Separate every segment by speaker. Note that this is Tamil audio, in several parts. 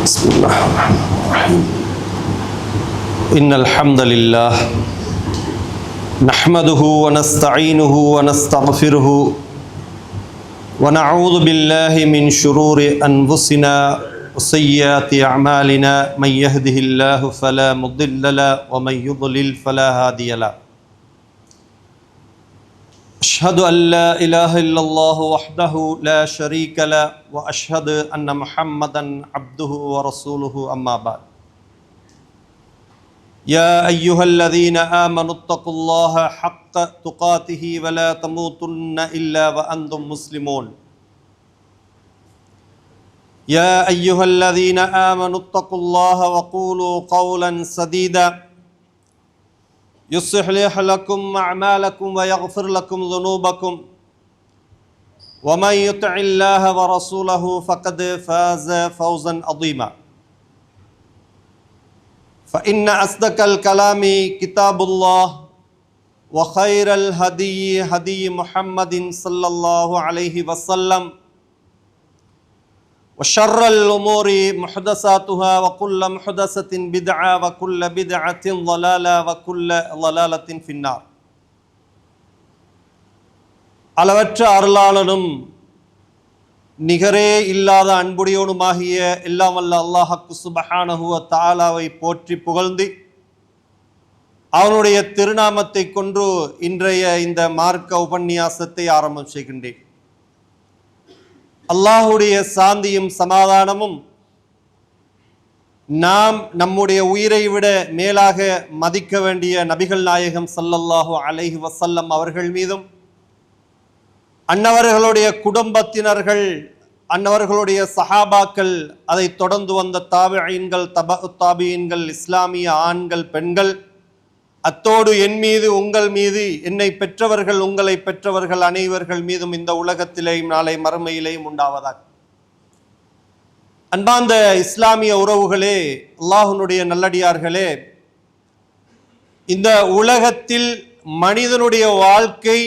Speaker 1: بسم الله الرحمن الرحيم إن الحمد لله نحمده ونستعينه ونستغفره ونعوذ بالله من شرور أنفسنا وسيئات أعمالنا من يهده الله فلا مضل له ومن يضلل فلا هادي له أشهد أن لا إله إلا الله وحده لا شريك له وأشهد أن محمدا عبده ورسوله أما بعد يا أيها الذين آمنوا اتقوا الله حق تقاته ولا تموتن إلا وأنتم مسلمون يا أيها الذين آمنوا اتقوا الله وقولوا قولا سديدا يصلح لكم أعمالكم ويغفر لكم ذنوبكم ومن يطع الله ورسوله فقد فاز فوزا عظيما فإن أصدق الكلام كتاب الله وخير الهدي هدي محمد صلى الله عليه وسلم وشر الأمور محدثاتها وكل محدثة بدعة وكل بدعة ضلالة وكل ضلالة في النار. அளவற்ற அருளாளனும் நிகரே இல்லாத அன்புடையோனுமாகிய எல்லாம் வல்ல அல்லாஹ் சுப்ஹானஹு வ தஆலாவை போற்றி புகழ்ந்து அவனுடைய திருநாமத்தை கொண்டு இன்றைய இந்த மார்க்க உபன்யாசத்தை ஆரம்பம் செய்கின்றேன். அல்லாஹுடைய சாந்தியும் சமாதானமும் நாம் நம்முடைய உயிரை விட மேலாக மதிக்க வேண்டிய நபிகள் நாயகம் ஸல்லல்லாஹு அலைஹி வஸல்லம் அவர்கள் மீதும் அன்னவர்களுடைய குடும்பத்தினர்கள் அன்னவர்களுடைய சஹாபாக்கள் அதை தொடர்ந்து வந்த தாபிஈன்கள் தபஉ தாபிஈன்கள் இஸ்லாமிய ஆண்கள் பெண்கள் அத்தோடு என் மீது உங்கள் மீது என்னை பெற்றவர்கள் உங்களை பெற்றவர்கள் அனைவர்கள் மீதும் இந்த உலகத்திலேயும் நாளை மறுமையிலேயும் உண்டாவதாக. அன்பார்ந்த இஸ்லாமிய உறவுகளே, அல்லாஹ்வுடைய நல்லடியார்களே, இந்த உலகத்தில் மனிதனுடைய வாழ்க்கை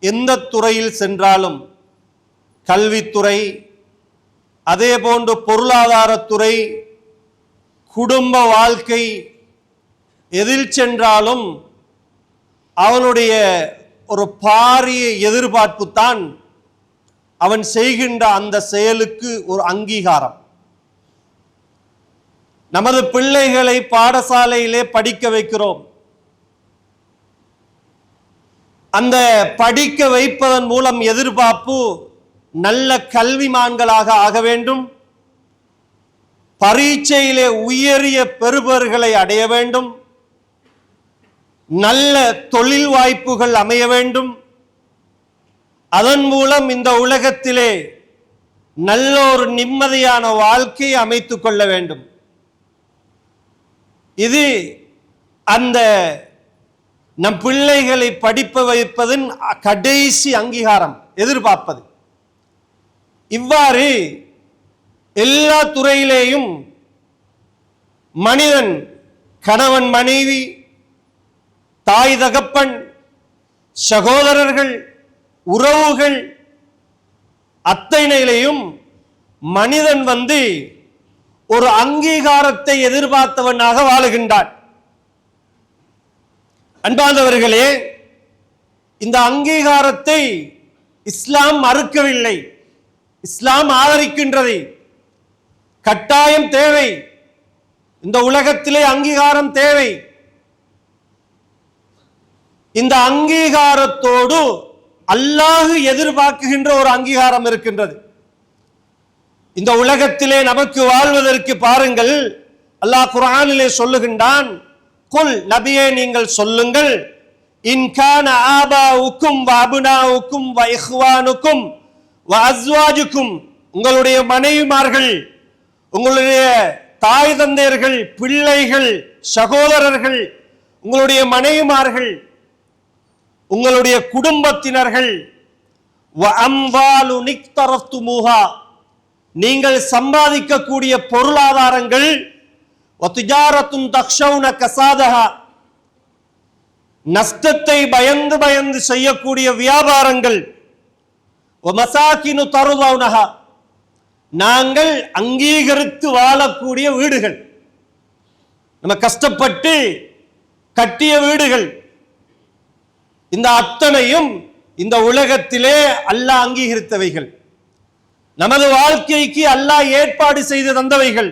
Speaker 1: எந்த துறையில் சென்றாலும், கல்வித்துறை, அதே போன்று பொருளாதாரத்துறை, குடும்ப வாழ்க்கை, எதில் சென்றாலும் அவனுடைய ஒரு பாரிய எதிர்பார்ப்பு தான் அவன் செய்கின்ற அந்த செயலுக்கு ஒரு அங்கீகாரம். நமது பிள்ளைகளை பாடசாலையிலே படிக்க வைக்கிறோம். அந்த படிக்க வைப்பதன் மூலம் எதிர்பார்ப்பு நல்ல கல்விமான்களாக ஆக வேண்டும், பரீட்சையிலே உயரிய பெறுபவர்களை அடைய வேண்டும், நல்ல தொழில் வாய்ப்புகள் அமைய வேண்டும், அதன் மூலம் இந்த உலகத்திலே நல்ல ஒரு நிம்மதியான வாழ்க்கையை அமைத்துக் கொள்ள வேண்டும். இது அந்த நம் பிள்ளைகளை படிப்ப வைப்பதின் கடைசி அங்கீகாரம், எதிர்பார்ப்பது. இவ்வாறு எல்லா துறையிலேயும் மனிதன் கணவன் மனைவி, தாய் தகப்பன், சகோதரர்கள், உறவுகள் அத்தனையிலையும் மனிதன் ஒரு அங்கீகாரத்தை எதிர்பார்த்தவனாக வாழுகின்றான். அன்பார்ந்தவர்களே, இந்த அங்கீகாரத்தை இஸ்லாம் மறுக்கவில்லை, இஸ்லாம் ஆதரிக்கின்றது. கட்டாயம் தேவை, இந்த உலகத்திலே அங்கீகாரம் தேவை. இந்த அங்கீகாரத்தோடு அல்லாஹ் எதிர்பார்க்கின்ற ஒரு அங்கீகாரம் இருக்கின்றது. இந்த உலகத்திலே நமக்கு வாழ்வதற்கு பாருங்கள், அல்லாஹ் குர்ஆனிலே சொல்லுகின்றான், குல் நபியே நீங்கள் சொல்லுங்கள், இன் கான ஆபாஉக்கும் வ அப்னாஉக்கும் வ இஹ்வானுக்கும் வ அஸ்வாஜுக்கும், உங்களுடைய மனைவிமார்கள், உங்களுடைய தாய் தந்தையர்கள், பிள்ளைகள், சகோதரர்கள், உங்களுடைய மனைவிமார்கள், உங்களுடைய குடும்பத்தினர்கள், வ அம்வாலு நிக்தரஃப்துமுஹா, நீங்கள் சம்பாதிக்கக்கூடிய பொருளாதாரங்கள், வ திஜாரத்துன் தக்ஷௌன கஸாதஹா, நஷ்டத்தை பயந்து பயந்து செய்யக்கூடிய வியாபாரங்கள், வ மசாகினு தருதௌனஹா, நாங்கள் அங்கீகரித்து வாழக்கூடிய வீடுகள், நம்ம கஷ்டப்பட்டு கட்டிய வீடுகள், இந்த அத்தனையும் இந்த உலகத்திலே அல்லாஹ் அங்கீகரித்தவைகள், நமது வாழ்க்கைக்கு அல்லாஹ் ஏற்பாடு செய்து தந்தவைகள்.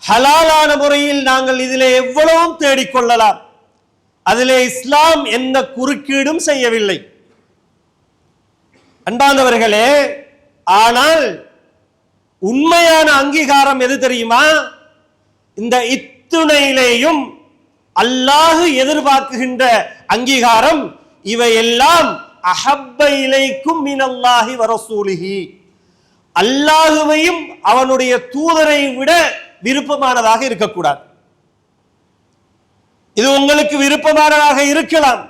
Speaker 1: ஹலாலான முறையில் நாங்கள் இதிலே எவ்வளவும் தேடிக்கொள்ளலாம். அதிலே இஸ்லாம் எந்த குறுக்கீடும் செய்யவில்லை. அன்பானவர்களே, ஆனால் உண்மையான அங்கீகாரம் எது தெரியுமா? இந்த இத்துணையிலேயும் அல்லாஹ் எதிர்பார்க்குகின்ற அங்கீகாரம் இவையெல்லாம் அஹப்ப இலைக்கும் மினல்லாஹி வ ரசூலிஹி, அல்லாஹுவையும் அவனுடைய தூதரை விட விருப்பமானதாக இருக்கக்கூடாது. இது உங்களுக்கு விருப்பமானதாக இருக்கலாம்,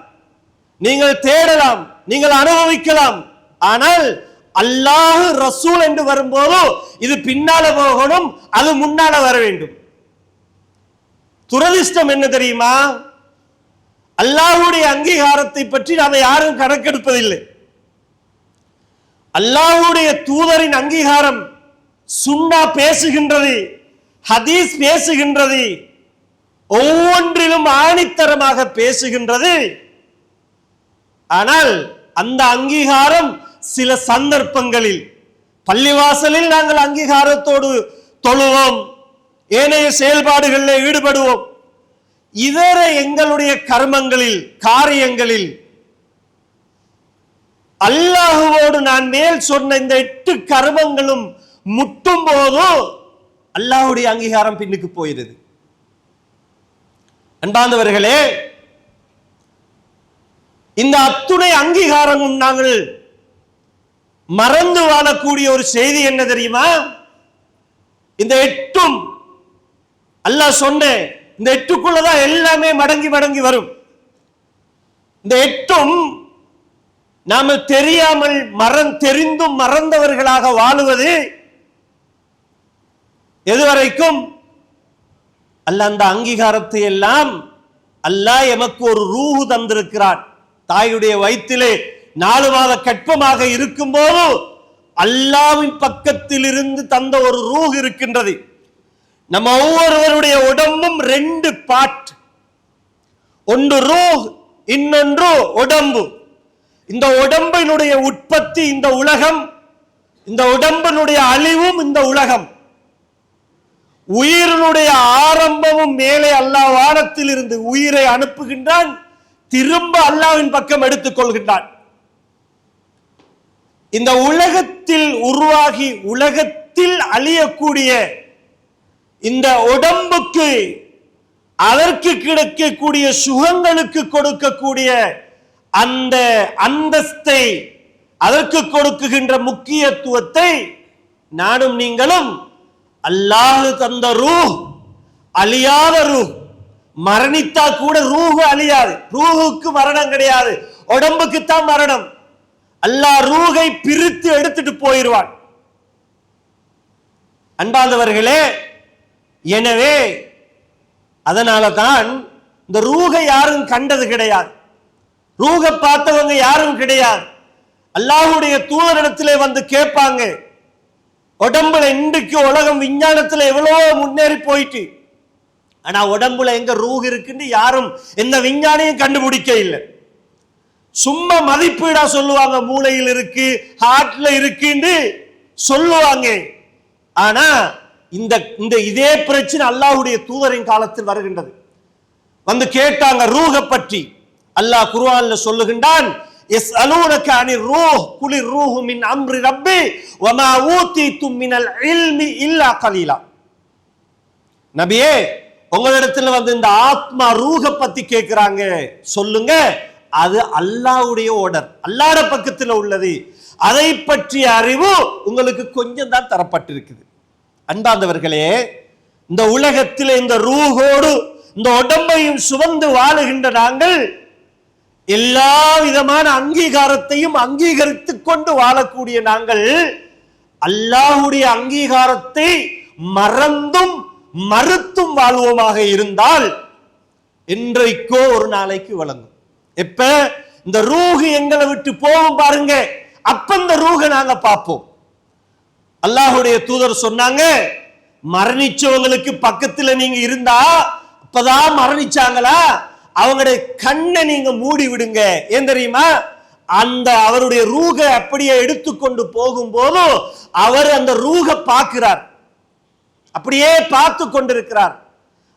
Speaker 1: நீங்கள் தேடலாம், நீங்கள் அனுபவிக்கலாம். ஆனால் அல்லாஹ் ரசூல் என்று வரும்போது இது பின்னால போகணும், அது முன்னால வர வேண்டும். துரதிஷ்டம் என்ன தெரியுமா? அல்லாஹ்வுடைய அங்கீகாரத்தை பற்றி நாம யாரும் கணக்கெடுப்பதில்லை. அல்லாஹ்வுடைய தூதரின் அங்கீகாரம் சுன்னா பேசுகின்றது, ஹதீஸ் பேசுகின்றது, ஒவ்வொன்றிலும் ஆணித்தரமாக பேசுகின்றது. ஆனால் அந்த அங்கீகாரம் சில சந்தர்ப்பங்களில் பள்ளிவாசலில் நாங்கள் அங்கீகாரத்தோடு தொழுவோம், ஏனைய செயல்பாடுகளில் ஈடுபடுவோம். இதர எங்களுடைய கர்மங்களில் காரியங்களில் அல்லாஹுவோடு நான் மேல் சொன்ன இந்த 8 கர்மங்களும் முட்டும் போதோ அல்லாஹ்வுடைய அங்கீகாரம் பின்னுக்கு போயிடுது. அன்பார்ந்தவர்களே, இந்த அத்துணை அங்கீகாரமும் நாங்கள் மறந்து வாழக்கூடிய ஒரு செய்தி என்ன தெரியுமா? இந்த 8ம் அல்லாஹ் சொன்ன இந்த 8க்குள்ளதான் எல்லாமே மடங்கி மடங்கி வரும். இந்த 8ம் நாம தெரியாமல் தெரிந்தும் மறந்தவர்களாக வாழுவது எதுவரைக்கும்? அல்லாஹ் அந்த அங்கீகாரத்தை எல்லாம் அல்லாஹ் எமக்கு ஒரு ரூஹு தந்திருக்கிறான். தாயுடைய வயிற்றிலே 4 மாத கற்பமாக இருக்கும் போது அல்லாஹ்வின் பக்கத்தில் இருந்து தந்த ஒரு ரூஹ் இருக்கின்றது. நம்ம ஒவ்வொருவருடைய உடம்பும் 2 பார்ட், ஒன்று ரூஹ், இன்னொன்று உடம்பு. இந்த உடம்பினுடைய உற்பத்தி இந்த உலகம், இந்த உடம்பினுடைய அழிவும் இந்த உலகம். உயிரினுடைய ஆரம்பமும் மேலே அல்லாஹ் வானத்தில் இருந்து உயிரை அனுப்புகின்றான், திரும்ப அல்லாஹ்வின் பக்கம் எடுத்துக் கொள்கின்றான். இந்த உலகத்தில் உருவாகி உலகத்தில் அழியக்கூடிய இந்த உடம்புக்கு அதற்கு கிடைக்கக்கூடிய சுகங்களுக்கு கொடுக்கக்கூடிய அந்த அந்தஸ்தை, அதற்கு கொடுக்குகின்ற முக்கியத்துவத்தை நானும் நீங்களும் அல்லாஹ் தந்த ரூஹ், அழியாத ரூஹ், மரணித்தா கூட ரூஹு அழியாது, ரூஹுக்கு மரணம் கிடையாது, உடம்புக்கு தான் மரணம். அல்லாஹ் ரூஹை பிரித்து எடுத்துட்டு போயிடுவான். அன்பார்ந்தவர்களே, எனவே அதனால தான் இந்த ரூஹை யாரும் கண்டது கிடையாது, ரூஹை பார்த்தவங்க யாரும் கிடையாது. அல்லாஹ்வுடைய தூதரிடத்திலே வந்து கேட்பாங்க, உடம்புல இன்றைக்கு உலகம் விஞ்ஞானத்துல எவ்வளவோ முன்னேறி போயிட்டு, ஆனா உடம்புல எங்க ரூஹ் இருக்குன்னு யாரும் எந்த விஞ்ஞானியும் கண்டுபிடிக்க இல்லை. சும்மா மதிப்பீடா சொல்லுவாங்க, மூளையில் இருக்கு, ஹார்ட்ல இருக்குன்னு சொல்லுவாங்க. ஆனா இந்த இதே பிரச்சனை அல்லாஹ்வுடைய தூதரின் காலத்தில் வருகின்றது. வந்து கேட்டாங்க ரூஹ பற்றி. அல்லாஹ் குர்ஆன்ல சொல்லுகின்றான், யஸ்அலூனக அனிர் ரூஹ் குலிர் ரூஹு மின் அம்ரி ரப்பி வமா ஊதீதும் மினல் இல்மி இல்லா கலீலா. நபியே, உங்களிடத்துல வந்து இந்த ஆத்மா ரூஹ பத்தி கேட்கிறாங்க, சொல்லுங்க அது அல்லாஹ்வுடைய ஆர்டர், அல்லாஹ்வுடைய பக்கத்துல உள்ளது, அதை பற்றிய அறிவு உங்களுக்கு கொஞ்சம் தான் தரப்பட்டிருக்குது. அன்பார்ந்தவர்களே, இந்த உலகத்தில் இந்த ரூஹோடு இந்த உடம்பையும் சுமந்து வாழுகின்ற நாங்கள் எல்லா விதமான அங்கீகாரத்தையும் அங்கீகரித்துக் கொண்டு வாழக்கூடிய நாங்கள் அல்லாஹ்வுடைய அங்கீகாரத்தை மறந்தும் மறுத்தும் வாழ்வோமாக இருந்தால் என்றைக்கோ ஒரு நாளைக்கு வழங்கும். எப்ப இந்த ரூஹ் எங்களை விட்டு போகும் பாருங்க, அப்ப இந்த ரூஹை நாங்க பார்ப்போம். அல்லாஹ்வுடைய தூதர் சொன்னாங்க, மரணிச்சவங்களுக்கு பக்கத்துல நீங்க இருந்தா, அப்பதான் மரணிச்சாங்களா, அவங்களுடைய கண்ணை நீங்க மூடி விடுங்க. ஏன் தெரியுமா? அந்த அவருடைய ரூஹ அப்படியே எடுத்துக்கொண்டு போகும்போது அவர் அந்த ரூஹ பார்க்கிறார், அப்படியே பார்த்து கொண்டிருக்கிறார்.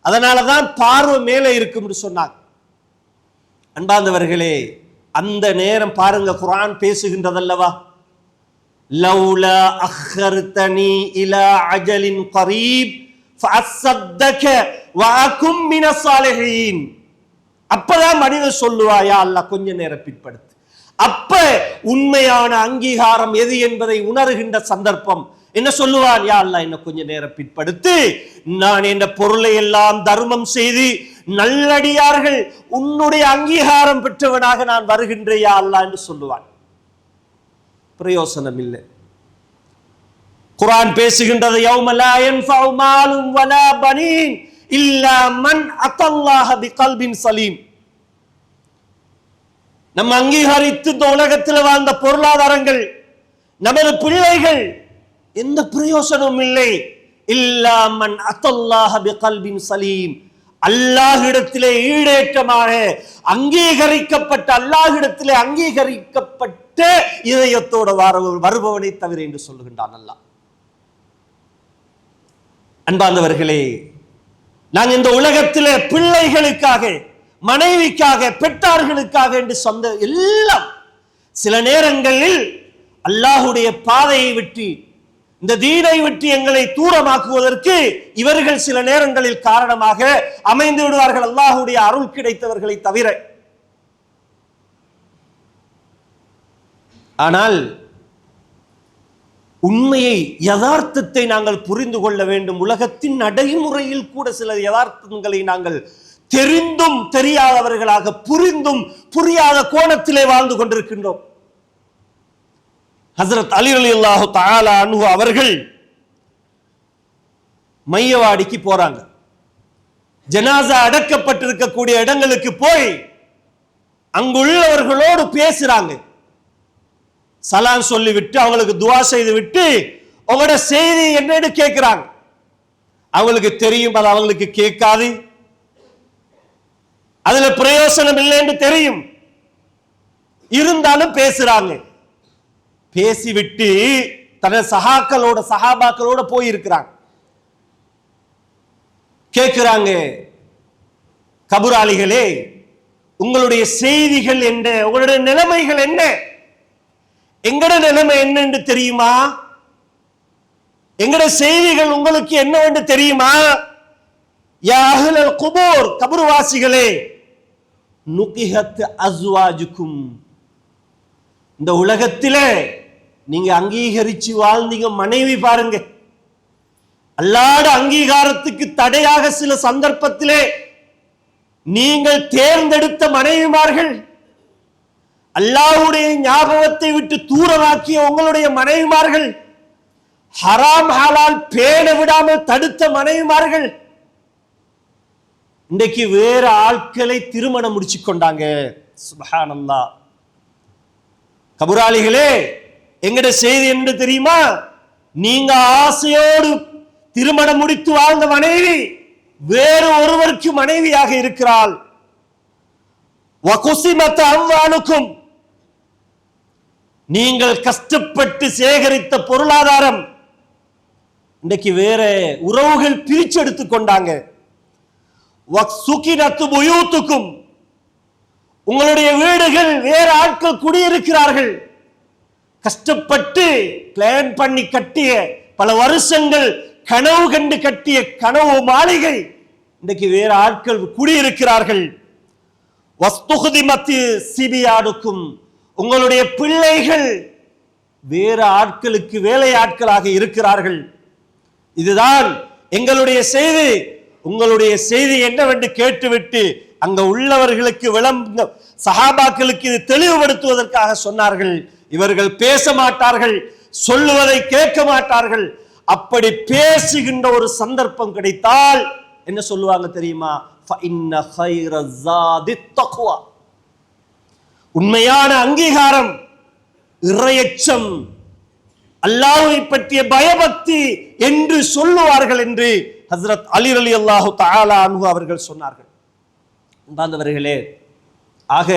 Speaker 1: அதனாலதான் பார்வை மேலே இருக்கும் சொன்னார். அன்பார்ந்தவர்களே, அந்த நேரம் பாருங்க, குர்ஆன் பேசுகின்றதல்லவா, லௌலா அஹ்ஹர்தனி இலா அஜலின் கரீப் ஃபஅஸ்ஸதக வஅகும் மினஸ் ஸாலிஹீன். அப்பதான் மனிதன் சொல்லுவாயா, அல்லாஹ் கொஞ்ச நேரம் பிற்படுத்து. அப்ப உண்மையான அங்கீகாரம் எது என்பதை உணர்கின்ற சந்தர்ப்பம் என்ன சொல்லுவான், யா அல்லாஹ் என்ன கொஞ்ச நேரம் பிற்படுத்து, நான் என்ற பொருளை எல்லாம் தர்மம் செய்து நல்லடியார்கள் உன்னுடைய அங்கீகாரம் பெற்றவனாக நான் வருகின்றேன் யா அல்லாஹ் என்று சொல்லுவான். பிரயோசனம் இல்லை. குர்ஆன் பேசுகின்றது, யௌம லா யன்ஃபஉ மாலும் வலா பனீன் இல்லா மன் அத்தல்லாஹ பிகல்பின் சலீம். நம்ம அங்கீகரித்து இந்த உலகத்தில் வாழ்ந்த பொருளாதாரங்கள், நமது பிள்ளைகள் எந்த பிரயோசனமும் இல்லை. இல்லா மன் அத்தல்லாஹ பிகல்பின் சலீம், அல்லாஹ்விடத்திலே ஈடேற்றமாக அங்கீகரிக்கப்பட்ட, அல்லாஹ்விடத்திலே அங்கீகரிக்கப்பட்ட இதயத்தோடு வருபவனை தவிர என்று சொல்லுகின்றான் அல்லாஹ். அன்பார்ந்தவர்களே, நாங்கள் இந்த உலகத்திலே பிள்ளைகளுக்காக, மனைவிக்காக, பெற்றார்களுக்காக என்று சொந்த எல்லாம் சில நேரங்களில் அல்லாஹுடைய பாதையை விட்டு, இந்த தீனை விட்டு எங்களை தூரமாக்குவதற்கு இவர்கள் சில நேரங்களில் காரணமாக அமைந்து விடுவார்கள், அல்லாஹுடைய அருள் கிடைத்தவர்களை தவிர. ஆனால் உண்மையை, யதார்த்தத்தை நாங்கள் புரிந்து கொள்ள வேண்டும். உலகத்தின் நடைமுறையில் கூட சில யதார்த்தங்களை நாங்கள் தெரிந்தும் தெரியாதவர்களாக, புரிந்தும் புரியாத கோணத்திலே வாழ்ந்து கொண்டிருக்கின்றோம். ஹஜ்ரத் அலி ரலியல்லாஹு தஆலா அன்ஹு அவர்கள் மையவாடிக்கு போறாங்க. ஜனாசா அடக்கப்பட்டிருக்கக்கூடிய இடங்களுக்கு போய் அங்குள்ளவர்களோடு பேசுறாங்க. சலாம் சொல்லிவிட்டு, அவங்களுக்கு துஆ செய்து விட்டு, உங்களோட செய்தி என்னன்னு கேட்கிறாங்க. அவங்களுக்கு தெரியும் அது அவங்களுக்கு கேட்காது, அதுல பிரயோசனம் இல்லைன்னு தெரியும், இருந்தாலும் பேசுறாங்க. பேசிவிட்டு தன சஹாபாக்களோட போயிருக்கிறாங்க. கேட்கிறாங்க, கபுராளிகளே, உங்களுடைய செய்திகள் என்ன, உங்களுடைய நிலைமைகள் என்ன, எங்கட நிலைமை என்னன்னு தெரியுமா, எங்கட செய்திகள் உங்களுக்கு என்னவென்று தெரியுமா? யா அஹ்லல் குபூர், கபர்வாசிகளே, நுகிஹத் அஸ்வாஜுக்கும், இந்த உலகத்திலே நீங்க அங்கீகரிச்சு வாழ்ந்தீங்க மனைவி பாருங்க, அல்லாஹ்வுடைய அங்கீகாரத்துக்கு தடையாக சில சந்தர்ப்பத்திலே நீங்கள் தேர்ந்தெடுத்த மனைவிமார்கள், அல்லாஹ்வுடைய ஞாபகத்தை விட்டு தூரமாக்கிய உங்களுடைய மனைவிமார்கள், ஹராம் ஹலால் பேண விடாமல் தடுத்த மனைவிமார்கள், இன்றைக்கு வேற ஆட்களை திருமணம் முடிச்சு கொண்டாங்க. சுப்ஹானல்லாஹ். கபுராளிகளே, எங்கட செய்தி என்ன தெரியுமா? நீங்க ஆசையோடு திருமணம் முடித்து வாழ்ந்த மனைவி வேறு ஒருவருக்கு மனைவியாக இருக்கிறாள். வகுசிமத் அம்வாலுக்கும், நீங்கள் கஷ்டப்பட்டு சேகரித்த பொருளாதாரம் இன்றைக்கு வேற உறவுகள் பிரிச்செடுத்து கொண்டாங்க. வக்சுகினத் புயூத்துக்கும், உங்களுடைய வீடுகள் வேற ஆட்கள் குடியிருக்கிறார்கள். கஷ்டப்பட்டு பிளான் பண்ணி கட்டிய, பல வருஷங்கள் கனவு கண்டு கட்டிய கனவு மாளிகை இன்றைக்கு வேற ஆட்கள் குடியிருக்கிறார்கள். வஸ்துஹதிமத் சிபியாடுக்கும், உங்களுடைய பிள்ளைகள் வேற ஆட்களுக்கு வேலை ஆட்களாக இருக்கிறார்கள். இதுதான் எங்களுடைய செய்தி. உங்களுடைய செய்தி என்னவென்று கேட்டுவிட்டு அங்க உள்ளவர்களுக்கு விளம்ப, சஹாபாக்களுக்கு இது தெளிவுபடுத்துவதற்காக சொன்னார்கள். இவர்கள் பேச மாட்டார்கள், சொல்லுவதை கேட்க மாட்டார்கள். அப்படி பேசுகின்ற ஒரு சந்தர்ப்பம் கிடைத்தால் என்ன சொல்லுவாங்க தெரியுமா? ஃபஇன்ன கைர ஸாதித் தக்வா, உண்மையான அங்கீகாரம் இறையச்சம். அல்லாஹ்வை பற்றிய பயபக்தி என்று சொல்லுவார்கள் என்று ஹஸ்ரத் அலி ரலியல்லாஹு தஆலா அன்ஹு அவர்கள் சொன்னார்கள். அன்பார்ந்தவர்களே, ஆக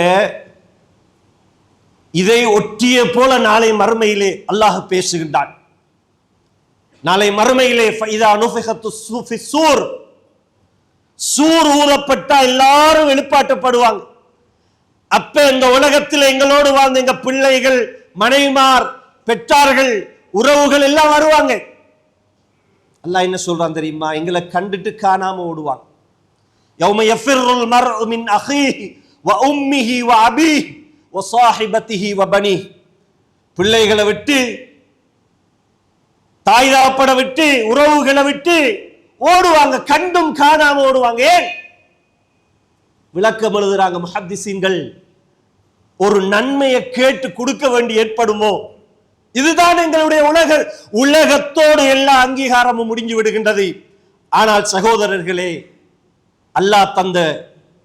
Speaker 1: இதை ஒட்டிய போல நாளை மறுமையிலே அல்லாஹ் பேசுகின்றான். நாளை மறுமையிலே ஃபைதா நுஃபிகத்து ஃபிஸ்ஸூர், சூர் ஊதப்பட்டா எல்லாரும் எழுப்பாட்டப்படுவாங்க. அப்ப இந்த உலகத்தில் எங்களோடு வாழ்ந்த எங்க பிள்ளைகள், மனைவிமார், பெற்றார்கள், உறவுகள் எல்லாம் வருவாங்க. அல்லாஹ் என்ன சொல்றான் தெரியுமா? எங்களை கண்டுட்டு காணாம ஓடுவாங்க. யௌம யஃபிர்ருல் மர்உ மின் அஹீஹி வ உம்மிஹி வ அபீஹி வ ஸாஹிபத்திஹி வ பனீஹி. பிள்ளைகளை விட்டு, தாய் தகப்பனை விட்டு, உறவுகளை விட்டு ஓடுவாங்க, கண்டும் காணாம ஓடுவாங்க. ஏன்? விளக்கம் எழுதுறாங்க முஹத்திஸீன்கள், ஒரு நன்மையை கேட்டு கொடுக்க வேண்டி ஏற்படுமோ, இதுதான் எங்களுடைய உலகத்தோடு எல்லா அங்கீகாரமும் முடிஞ்சு விடுகின்றது. ஆனால் சகோதரர்களே, அல்லாஹ் தந்த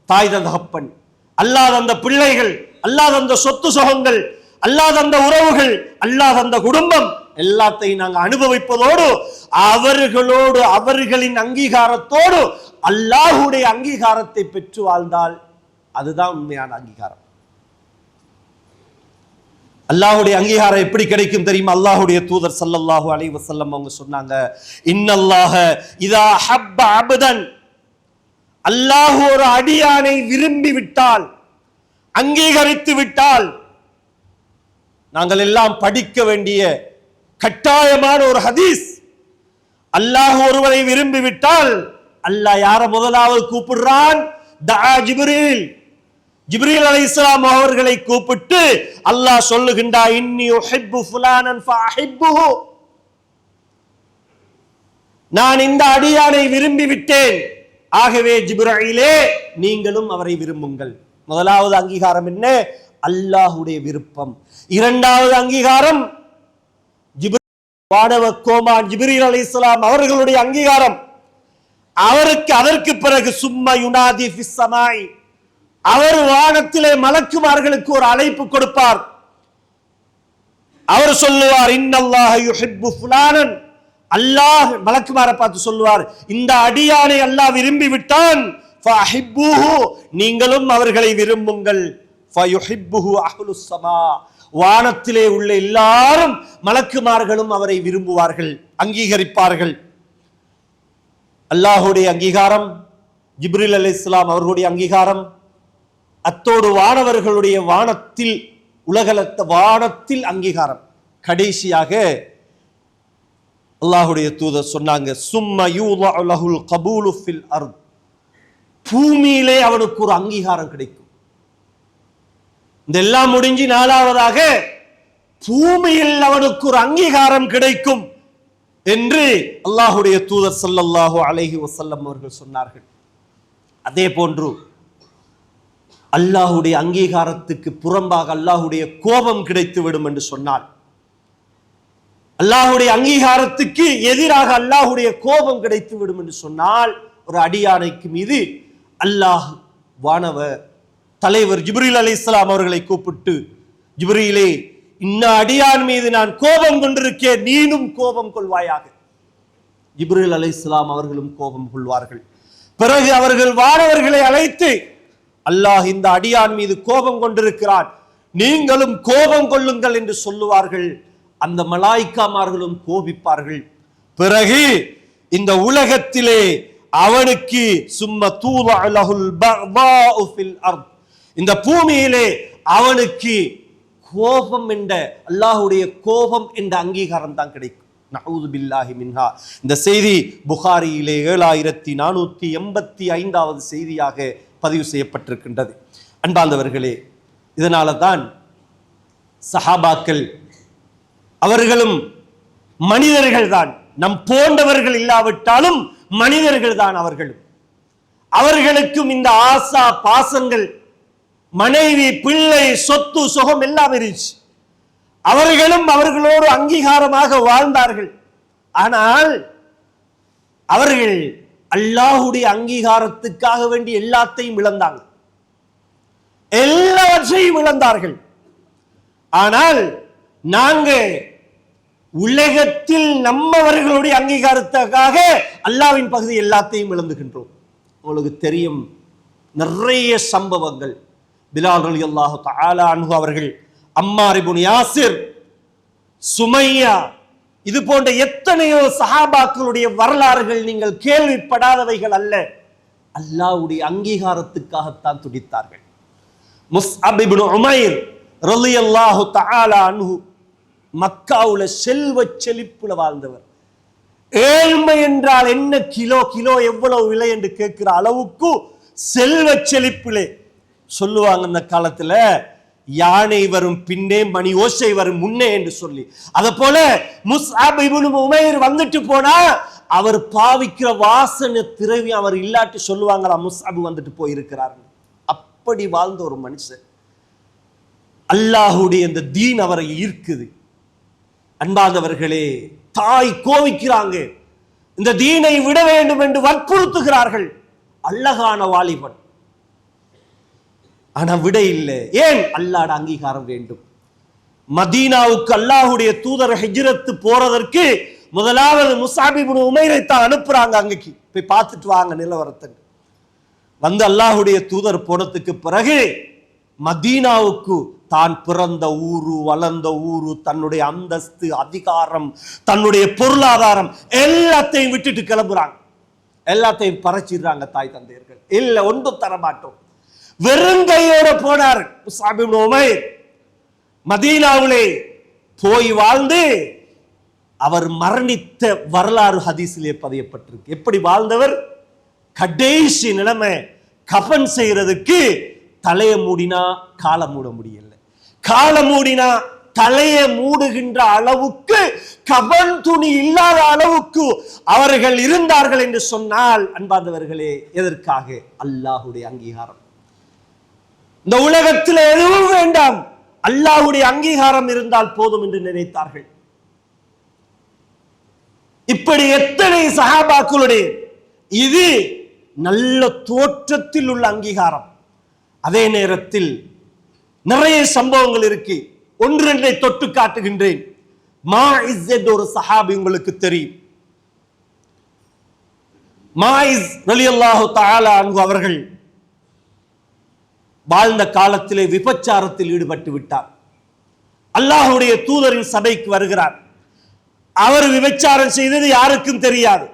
Speaker 1: தாய் தகப்பன், அல்லாஹ் தந்த பிள்ளைகள், அல்லாஹ் தந்த சொத்து சுகங்கள், அல்லாஹ் தந்த உறவுகள், அல்லாஹ் தந்த குடும்பம் எல்லாத்தையும் நாங்கள் அனுபவிப்பதோடு அவர்களோடு அவர்களின் அங்கீகாரத்தோடு அல்லாஹ்வுடைய அங்கீகாரத்தை பெற்று வாழ்ந்தால் அதுதான் உண்மையான அங்கீகாரம். அல்லாஹ்வுடைய அங்கீகாரம் எப்படி கிடைக்கும் தெரியுமா? அல்லாஹ்வுடைய தூதர் ஸல்லல்லாஹு அலைஹி வஸல்லம் அவங்க சொன்னாங்க, இன்னல்லாஹ இதா ஹப்ப அப்தன், அல்லாஹ் ஒரு அடியானை விரும்பி விட்டால், அங்கீகரித்து விட்டால், நாங்கள் எல்லாம் படிக்க வேண்டிய கட்டாயமான ஒரு ஹதீஸ், அல்லாஹ் ஒருவரை விரும்பி விட்டால் அல்லாஹ் யார முதலாவது கூப்பிடுறான்? தஆ ஜிப்ரீல். ஜிப்ரீல் அலைஹிஸ்ஸலாம் அவர்களை கூப்பிட்டு அல்லாஹ் சொல்லுகின்றார், இன்னி உஹிப்பு ஃபுலானன் ஃபஅஹிப்புஹு, நான் இந்த அடியானை விரும்பி விட்டேன், ஆகவே ஜிப்ரீலே நீங்களும் அவரை விரும்புங்கள். முதலாவது அங்கீகாரம் என்ன? அல்லாஹ்வுடைய விருப்பம். இரண்டாவது அங்கீகாரம் வானவ கோமான் ஜிப்ரீல் அலைஹிஸ்ஸலாம் அவர்களுடைய அங்கீகாரம். அதற்கு பிறகு சும்மா யுனாதி ஃபிஸ் ஸமாய், அவர் வானத்திலே மலக்குமார்களுக்கு ஒரு அழைப்பு கொடுப்பார். அவர் சொல்லுவார், இன்னல்லாஹ யுஹிப்பு ஃபுலானன், அல்லாஹ் மலக்குமாரை பார்த்து சொல்லுவார், இந்த அடியானை அல்லாஹ் விரும்பி விட்டான், ஃபஅஹிப்புஹு, நீங்களும் அவர்களை விரும்புங்கள். ஃபயுஹிப்புஹு அஹ்லுஸ் ஸமா, வானத்திலே உள்ள எல்லாரும் மலக்குமார்களும் அவரை விரும்புவார்கள், அங்கீகரிப்பார்கள். அல்லாஹ்வுடைய அங்கீகாரம், ஜிப்ரீல் அலைஹிஸ்ஸலாம் அவர்களுடைய அங்கீகாரம், அத்தோடு வானவர்களுடைய வானத்தில், உலகலத்த வானத்தில் அங்கீகாரம். கடைசியாக அல்லாஹ்வுடைய தூதர் சொன்னாங்க, சும்ம யூதஉ லஹுல் கபூலு ஃபில் அர்த், பூமியிலே அவனுக்கு ஒரு அங்கீகாரம் கிடைக்கும். இதெல்லாம் முடிஞ்சு நாலாவதாக பூமியில் அவனுக்கு ஒரு அங்கீகாரம் கிடைக்கும் என்று அல்லாஹ்வுடைய தூதர் ஸல்லல்லாஹு அலைஹி வஸல்லம் அவர்கள் சொன்னார்கள். அதே போன்று அல்லாஹ்வுடைய அங்கீகாரத்துக்கு புறம்பாக அல்லாஹ்வுடைய கோபம் கிடைத்து விடும் என்று சொன்னார். அல்லாஹ்வுடைய அங்கீகாரத்துக்கு எதிராக அல்லாஹ்வுடைய கோபம் கிடைத்து விடும் என்று சொன்னால், ஒரு அடியானைக்கு மீது அல்லாஹ் வானவ தலைவர் ஜிப்ரீல் அலைஹிஸ்ஸலாம் அவர்களை கூப்பிட்டு, ஜிப்ரீலே, இன்ன அடியான் மீது நான் கோபம் கொண்டிருக்கேன், நீனும் கோபம் கொள்வாயாக. ஜிப்ரீல் அலைஹிஸ்ஸலாம் அவர்களும் கோபம் கொள்வார்கள். பிறகு அவர்கள் வானவர்களை அழைத்து, அல்லாஹ் இந்த அடியான் மீது கோபம் கொண்டிருக்கிறான், நீங்களும் கோபம் கொள்ளுங்கள் என்று சொல்லுவார்கள். அந்த மலாயிக்காமார்களும் கோபிப்பார்கள். பிறகு இந்த உலகத்திலே அவனுக்கு சும்ம தூதஅ லஹுல் பஅதாஉ ஃபில் அர்த், இந்த பூமியிலே அவனுக்கு கோபம் என்ற, அல்லாஹ்வுடைய கோபம் என்ற அங்கீகாரம் தான் கிடைக்கும். நஊது பில்லாஹி மின்ஹா. இந்த செய்தி புகாரியிலே 7485வது செய்தியாக பதிவு செய்யப்பட்டிருக்கின்றது. அன்பார்ந்தவர்களே, இதனால தான் சஹாபாக்கள் அவர்களும் மனிதர்கள் தான், நம் போன்றவர்கள் இல்லாவிட்டாலும் மனிதர்கள் தான் அவர்களும். அவர்களுக்கும் இந்த ஆசா பாசங்கள், மனைவி, பிள்ளை, சொத்து சுகம் எல்லாம் இருந்துச்சு. அவர்களும் அவர்களோடு அங்கீகாரமாக வாழ்ந்தார்கள். ஆனால் அவர்கள் அல்லாஹ்வுடைய அங்கீகாரத்துக்காக வேண்டி எல்லாத்தையும் இழந்தாங்க, எல்லாவற்றையும் இழந்தார்கள். ஆனால் நாங்க
Speaker 2: உலகத்தில் நம்மவர்களுடைய அங்கீகாரத்துக்காக அல்லாஹ்வின் பகுதி எல்லாத்தையும் இழந்துகின்றோம். உங்களுக்கு தெரியும் நிறைய சம்பவங்கள். பிலால் ரலியல்லாஹு தஆலா அன்ஹு அவர்கள், அம்மார் இப்னு யாசிர், சுமையா, இது போன்ற எத்தனையோ சஹாபாக்களுடைய வரலாறுகள் நீங்கள் கேள்விப்படாதவைகள் அல்ல. அல்லாஹ்வுடைய அங்கீகாரத்துக்காகத்தான் துடித்தார்கள். முஸ்அப் இப்னு உமைர் ரலியல்லாஹு தஆலா அன்ஹு மக்காவுல செல்வ செழிப்புல வாழ்ந்தவர். ஏழ்மை என்றால் என்ன, கிலோ கிலோ எவ்வளவு விலை என்று கேட்கிற அளவுக்கு செல்வ செழிப்பிலே சொல்லுவாங்க. அந்த காலத்துல யானை வரும் பின்னே மணி ஓசை வரும் முன்னே என்று சொல்லி, அத போல முஸ்அப் இப்னு உமைர் வந்துட்டு போனா அவர் பாவிக்கிற வாசனை திரவியம் அவர் இல்லாட்டி சொல்லுவாங்களா முஸ்அப் வந்துட்டு போயிருக்கிறார். அப்படி வாழ்ந்த ஒரு மனுஷன். அல்லாஹ்வுடைய இந்த தீன் அவரை ஈர்க்குது. அன்பாதவர்களே, தாய் கோவிக்கிறாங்க, இந்த தீனை விட வேண்டும் என்று வற்புறுத்துகிறார்கள். அழகான வாலிபன், ஆனா விட இல்லை. ஏன்? அல்லாஹ்வுடைய அங்கீகாரம் வேண்டும். மதீனாவுக்கு அல்லாஹ்வுடைய தூதர் ஹிஜ்ரத் போறதற்கு முதலாவது முஸ்அப் இப்னு உமைரை தான் அனுப்புறாங்க. அங்கக்கு போய் பார்த்துட்டு வாங்க நிலவரத்தை. வந்து அல்லாஹ்வுடைய தூதர் போனதுக்கு பிறகு மதீனாவுக்கு தான் பிறந்த ஊரு, வளர்ந்த ஊரு, தன்னுடைய அந்தஸ்து, அதிகாரம், தன்னுடைய பொருளாதாரம் எல்லாத்தையும் விட்டுட்டு கிளம்புறாங்க. எல்லாத்தையும் பறைச்சிடுறாங்க தாய் தந்தையர்கள். இல்ல, ஒன்றும் தர மாட்டோம். வெறுங்கையோட போனார் முஸ்அப் இப்னு உமைர். மதீனாவிலே போய் வாழ்ந்து அவர் மரணித்த வரலாறு ஹதீஸிலே பதியப்பட்டிருக்கு. எப்படி வாழ்ந்தவர்? கடைசி நிலைமை, கஃன் செய்யறதுக்கு தலையை மூடினா காலை மூட முடியல, காலை மூடினா தலையை மூடுகின்ற அளவுக்கு கஃன் துணி இல்லாத அளவுக்கு அவர்கள் இருந்தார்கள் என்று சொன்னால், அன்பார்ந்தவர்களே, எதற்காக? அல்லாஹ்வுடைய அங்கீகாரம். இந்த உலகத்தில் எதுவும் வேண்டாம், அல்லாஹ்வுடைய அங்கீகாரம் இருந்தால் போதும் என்று நினைத்தார்கள். இப்படி எத்தனை சஹாபாக்களுடைய இது நல்ல தோற்றத்தில் உள்ள அங்கீகாரம். அதே நேரத்தில் நிறைய சம்பவங்கள் இருக்கு. ஒன்றென்றை தொட்டு காட்டுகின்றேன். மாஇஸ் ஒரு சஹாபி, உங்களுக்கு தெரியும். மாஇஸ் ரலியல்லாஹு தஆலா அன்ஹு அவர்கள் வாழ்ந்த காலத்திலே விபச்சாரத்தில் ஈடுபட்டு விட்டார். அல்லாஹ்வுடைய தூதரின் சபைக்கு வருகிறார். அவர் விபச்சாரம் செய்தது யாருக்கும் தெரியாது.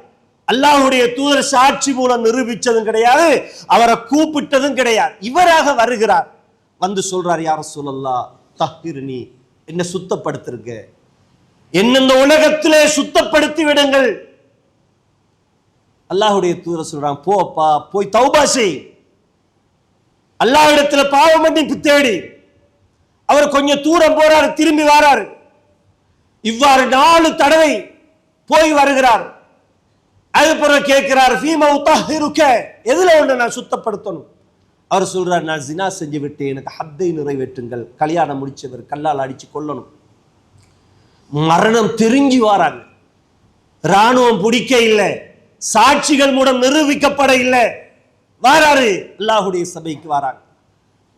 Speaker 2: அல்லாஹ்வுடைய தூதர் சாட்சி மூலம் நிரூபிச்சதும் கிடையாது, அவரை கூப்பிட்டதும் கிடையாது. இவராக வருகிறார். வந்து சொல்றார், யா ரசூலல்லாஹ் தஹ்ஹிர்னி, என்ன சுத்தப்படுத்துங்க, என்ன இந்த உலகத்திலே சுத்தப்படுத்தி விடுங்கள். அல்லாஹ்வுடைய தூதர் சொல்றாங்க, போப்பா, போய் தௌபா செய், அல்லாஹ்விடத்துல பாவ மன்னிப்பு தேடி. அவர் கொஞ்சம் தூரம் போறாரு, திரும்பி வராரு. இவ்வாறு 4 தடவை போய் வருகிறார். அது பிறகு கேட்கிறார், ஃபீமா உத்தஹிருக, எதுல ஒன்று நான் சுத்தப்படுத்தணும்? அவர் சொல்றார், நான் ஜினா செஞ்சு விட்டு எனக்கு ஹத்தை நிறைவேற்றுங்கள். கல்யாணம் முடிச்சவர் கல்லால் அடிச்சு கொல்லணும். மரணம் தெரிஞ்சு வராங்க. ராணுவம் பிடிக்க இல்லை, சாட்சிகள் மூலம் நிரூபிக்கப்பட இல்லை. வாராரு, அல்லாஹ்வுடைய சபைக்கு வராங்க.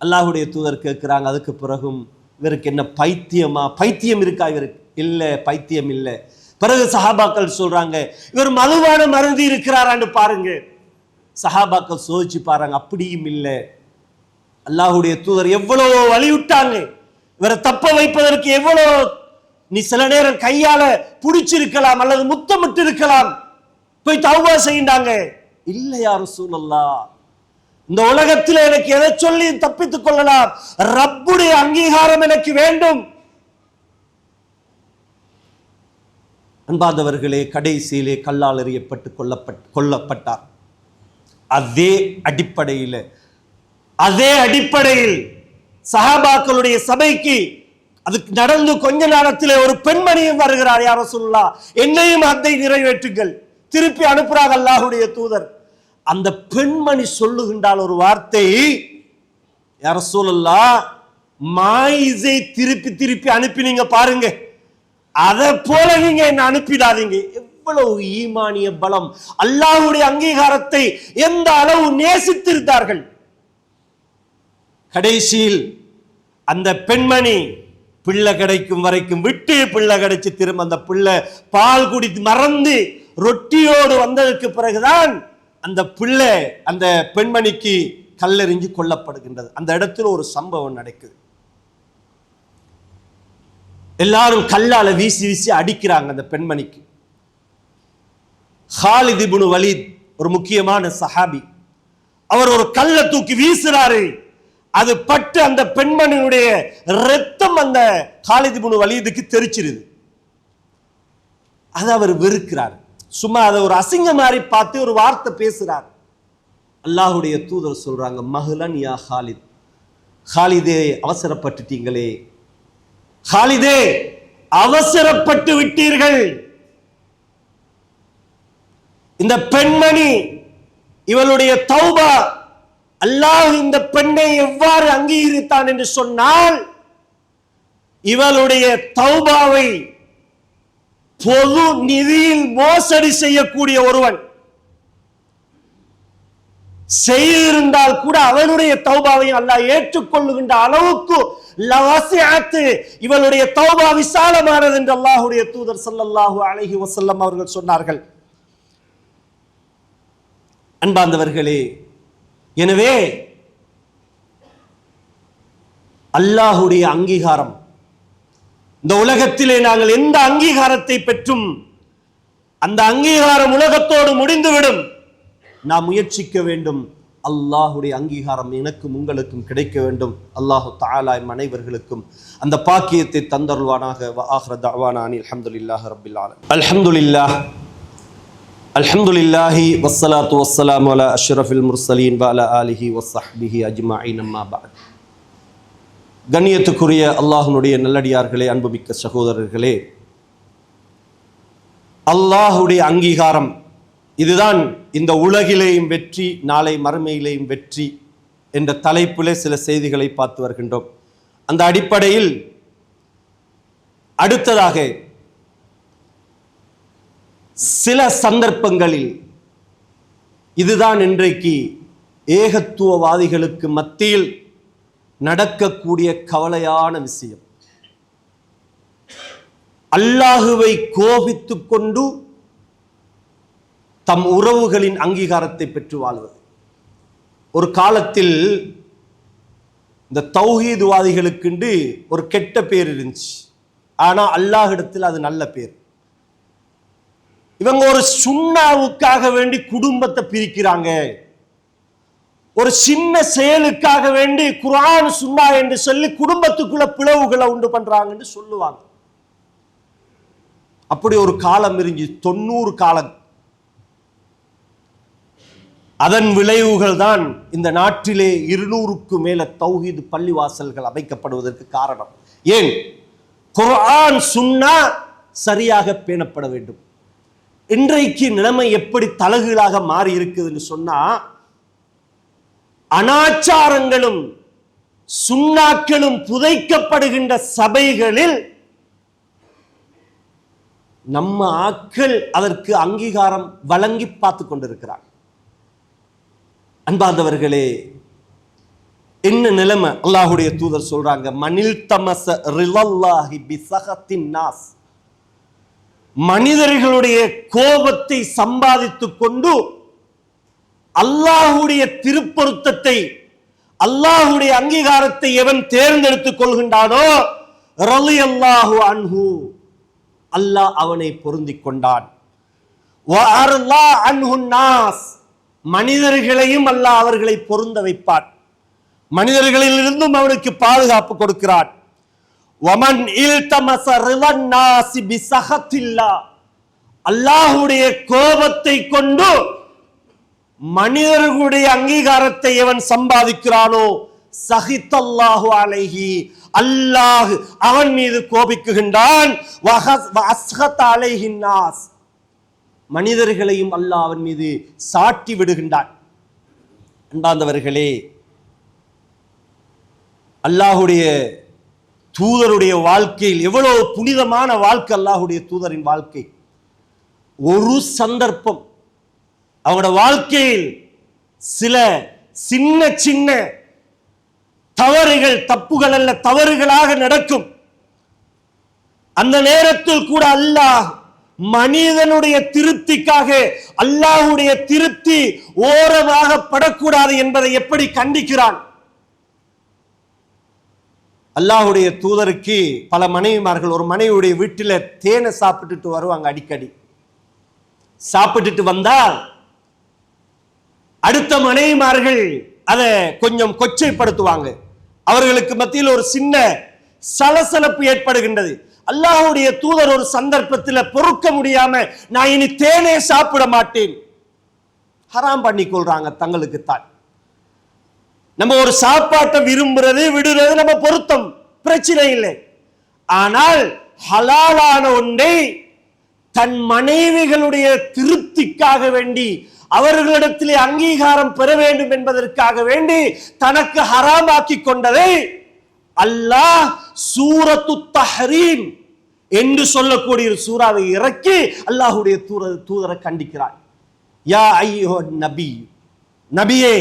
Speaker 2: அல்லாஹ்வுடைய தூதர் கேட்கிறாங்க, அதுக்கு பிறகும் இவருக்கு என்ன பைத்தியமா? பைத்தியம் இருக்கா இவருக்கு? இல்ல, பைத்தியம் இல்லை. பிறகு சஹாபாக்கள் சொல்றாங்க, இவர் மதுபானம் அருந்தி இருக்கிறாரான்னு பாருங்க. சஹாபாக்கள் சோதிச்சு பாருங்க, அப்படியும் இல்லை. அல்லாஹ்வுடைய தூதர் எவ்வளவு வலியுட்டாங்க, இவரை தப்ப வைப்பதற்கு எவ்வளவு. நீ சில நேரம் கையால புடிச்சிருக்கலாம் அல்லது முத்தமிட்டு இருக்கலாம், போய் தௌபா செய்யிட்டாங்க. இல்லை யா ரசூலல்லாஹ், இந்த உலகத்தில் எனக்கு எதை சொல்லி தப்பித்துக் கொள்ளலாம்? ரப்புடைய அங்கீகாரம் எனக்கு வேண்டும். அன்பாதவர்களே, கடைசியிலே கல்லால் எறியப்பட்டு கொல்லப்பட்டார். அதே அடிப்படையில் சஹாபாக்களுடைய சபைக்கு அதுக்கு நடந்து கொஞ்ச நேரத்திலே ஒரு பெண்மணியும் வருகிறார். யா ரசூலுல்லாஹ், என்னையும் அதை நிறைவேற்றுங்கள். திருப்பி அனுப்புறாங்க அல்லாஹ்வுடைய தூதர். அந்த பெண்மணி சொல்லுகின்றால் ஒரு வார்த்தை, யா ரசூலுல்லாஹ், மாயிஸை திருப்பி அனுப்பினீங்க பாருங்க, அதை போல நீங்க என்ன அனுப்பிடாதீங்க. எவ்வளவு ஈமானிய பலம்! அல்லாஹ்வுடைய அங்கீகாரத்தை எந்த அளவு நேசித்திருந்தார்கள். கடைசியில் அந்த பெண்மணி பிள்ளை கிடைக்கும் வரைக்கும் விட்டு, பிள்ளை கிடைச்சு திரும்ப அந்த பிள்ளை பால் குடித்து மறந்து ரொட்டியோடு வந்ததற்கு பிறகுதான் அந்த பிள்ளை அந்த பெண்மணிக்கு கல்லெறிஞ்சு கொல்லப்படுகின்றது. அந்த இடத்துல ஒரு சம்பவம் நடக்குது. எல்லாரும் கல்லால வீசி வீசி அடிக்கிறாங்க அந்த பெண்மணிக்கு. ஹாலித் இப்னு வலீத் ஒரு முக்கியமான சஹாபி, அவர் ஒரு கல்லை தூக்கி வீசுறாரு. அது பட்டு அந்த பெண்மணியுடைய ரத்தம் அந்த ஹாலித் இப்னு வலீதுக்கு தெரிச்சிருது. அதை அவர் வெறுக்கிறார். சும்மா அதை ஒரு அசிங்க மாதிரி பார்த்து ஒரு வார்த்தை பேசுறார். அல்லாஹ்வுடைய தூதர் சொல்றாங்க, மஹ்லன் யா ஹாலித், ஹாலிதே அவசரப்பட்டுட்டீங்களே, ஹாலிதே அவசரப்பட்டு விட்டீர்கள். இந்த பெண்மணி இவளுடைய தௌபா, அல்லாஹ் இந்த பெண்ணை எவ்வாறு அங்கீகரித்தான் என்று சொன்னால், இவளுடைய தௌபாவை பொது நிதியில் மோசடி செய்யக்கூடிய ஒருவன் செய்திருந்தால் கூட அவனுடைய தௌபாவையும் அல்லாஹ் ஏற்றுக்கொள்ளுகின்ற அளவுக்கு இவளுடைய தௌபா விசாலமானது என்று அல்லாஹ்வுடைய தூதர் ஸல்லல்லாஹு அலைஹி வஸல்லம் அவர்கள் சொன்னார்கள். அன்பார்ந்தவர்களே, எனவே அல்லாஹ்வுடைய அங்கீகாரம், இந்த உலகத்திலே நாங்கள் எந்த அங்கீகாரத்தை பெற்றும் அந்த அங்கீகாரம் உலகத்தோடு முடிந்துவிடும். நாம் முயற்சிக்க வேண்டும். அல்லாஹ்வுடைய அங்கீகாரம் எனக்கும் உங்களுக்கும் கிடைக்க வேண்டும். அல்லாஹு தஆலா அனைவர்களுக்கும் அந்த பாக்கியத்தை தந்தருள்வானாக. வ ஆகிரு தஅவானா அனில் ஹம்துலில்லாஹி ரப்பில் ஆலமீன். அல்ஹம்துலில்லாஹ் அல்ஹம்துலில்லாஹி வஸ்ஸலாத்து வஸ்ஸலாமு அலா அஷ்ரஃபில் முர்ஸலீன் வ அலா ஆலிஹி வஸ்ஸஹ்பிஹி அஜ்மஈன். அம்மா பஅத். கண்ணியத்துக்குரிய அல்லாஹ்வுடைய நல்லடியார்களே, அன்புமிக்க சகோதரர்களே, அல்லாஹ்வுடைய அங்கீகாரம் இதுதான் இந்த உலகிலேயும் வெற்றி, நாளை மறுமையிலேயும் வெற்றி என்ற தலைப்பிலே சில செய்திகளை பார்த்து வருகின்றோம். அந்த அடிப்படையில் அடுத்ததாக சில சந்தர்ப்பங்களில் இதுதான் இன்றைக்கு ஏகத்துவவாதிகளுக்கு மத்தியில் நடக்கக்கூடிய கவலையான விஷயம். அல்லாஹுவை கோபித்துக் கொண்டு தம் உறவுகளின் அங்கீகாரத்தை பெற்று வாழ்வது. ஒரு காலத்தில் இந்த தௌஹீத்வாதிகளுக்கு ஒரு கெட்ட பேர் இருந்துச்சு. ஆனா அல்லாஹ்விடத்தில் அது நல்ல பேர். இவங்க ஒரு சுன்னாவுக்காக வேண்டி குடும்பத்தை பிரிக்கிறாங்க, ஒரு சின்ன செயலுக்காக வேண்டி குர்ஆன் சுன்னா என்று சொல்லி குடும்பத்துக்குள்ள பிளவுகளை உண்டு பண்றாங்கன்னு சொல்லுவாங்க. அப்படி ஒரு காலம் இருந்துச்சு, 90 காலம். அதன் விளைவுகள் தான் இந்த நாட்டிலே 200க்கு மேல தௌஹீத் பள்ளிவாசல்கள் அமைக்கப்படுவதற்கு காரணம். ஏன்? குர்ஆன் சுன்னா சரியாக பேணப்பட வேண்டும். இன்றைக்கு நிலைமை எப்படி தலகுகளாக மாறி இருக்குதுன்னு சொன்னா, அனாச்சாரங்களும் சுன்னாக்களும் புதைக்கப்படுகின்ற சபைகளில் நம்ம ஆட்கள் அதற்கு அங்கீகாரம் வழங்கி பார்த்து கொண்டிருக்கிறார். அன்பார்ந்தவர்களே, என்ன நிலைமை? அல்லாஹ்வுடைய தூதர் சொல்றாங்க, மனில் தமஸ ரிலல்லாஹி பிஸஹத்தின் நாஸ், மனிதர்களுடைய கோபத்தை சம்பாதித்துக் கொண்டு அல்லாஹ்வுடைய திருப்பொருத்தத்தை, அல்லாஹ்வுடைய அங்கீகாரத்தை எவன் தேர்ந்தெடுத்துக் கொள்கின்றானோ ரலியல்லாஹு அன்ஹு, அல்லாஹ் அவனை பொருந்திக் கொண்டான். வ அர்லா அன்ஹு நாஸ், மனிதர்களையும் அல்லாஹ் அவர்களை பொருந்த வைப்பான், மனிதர்களிலிருந்தும் அவனுக்கு பாதுகாப்பு கொடுக்கிறான். வமன் இல்தமஸ ரிலன் நாஸி பிஸஹத்தில்லாஹ், அல்லாஹ்வுடைய கோபத்தை கொண்டு மனிதர்களுடைய அங்கீகாரத்தை எவன் சம்பாதிக்கிறானோ சஹித்தல்லாஹு அலைஹி, அல்லாஹ் அவன் மீது கோபிக்குகின்றான். வஅஸ்ஹத அலைஹின் நாஸ், மனிதர்களையும் அல்லாஹ் அவன் மீது சாட்டி விடுகின்றான். அன்பார்ந்தவர்களே, அல்லாஹ்வுடைய தூதருடைய வாழ்க்கையில் எவ்வளவு புனிதமான வாழ்க்கை அல்லாஹ்வுடைய தூதரின் வாழ்க்கை. ஒரு சந்தர்ப்பம் அவங்களோட வாழ்க்கையில் சில சின்ன சின்ன தவறுகள், தப்புகள் அல்ல தவறுகளாக நடக்கும். அந்த நேரத்தில் கூட அல்லாஹ் மனிதனுடைய திருப்திக்காக அல்லாஹ்வுடைய திருப்தி ஓரமாக படக்கூடாது என்பதை எப்படி கண்டிக்கிறான்? அல்லாஹ்வுடைய தூதருக்கு பல மனைவிமார்கள், ஒரு மனைவியுடைய வீட்டில் தேனை சாப்பிட்டுட்டு வருவாங்க. அடிக்கடி சாப்பிட்டுட்டு வந்தால் அடுத்த மனைவிமார்கள் அதை கொஞ்சம் கொச்சைப்படுத்துவாங்க. அவர்களுக்கு மத்தியில் ஒரு சின்ன சலசலப்பு ஏற்படுகின்றது. அல்லாஹ்வுடைய தூதர் ஒரு சந்தர்ப்பத்தில் பொறுக்க முடியாம, நான் இனி தேனே சாப்பிட மாட்டேன், ஹராம் பண்ணி கொள்றாங்க தங்களுக்கு தான். நம்ம ஒரு சாப்பாட்டை விரும்புறது விடுறது நம்ம பொருத்தம், பிரச்சனை இல்லை. ஆனால் ஹலாலான ஒன்றை தன் மனைவிகளுடைய திருப்திக்காக வேண்டி, அவர்களிடத்திலே அங்கீகாரம் பெற வேண்டும் என்பதற்காக வேண்டி தனக்கு ஹராமாக்கி கொண்டதை அல்லாஹ் சூரத்து தஹ்ரீம் என்று சொல்லக்கூடிய ஒரு சூறாவை இறக்கி அல்லாஹ்வுடைய தூதரை கண்டிக்கிறார். யா அய்யுஹன் நபி, நபியே,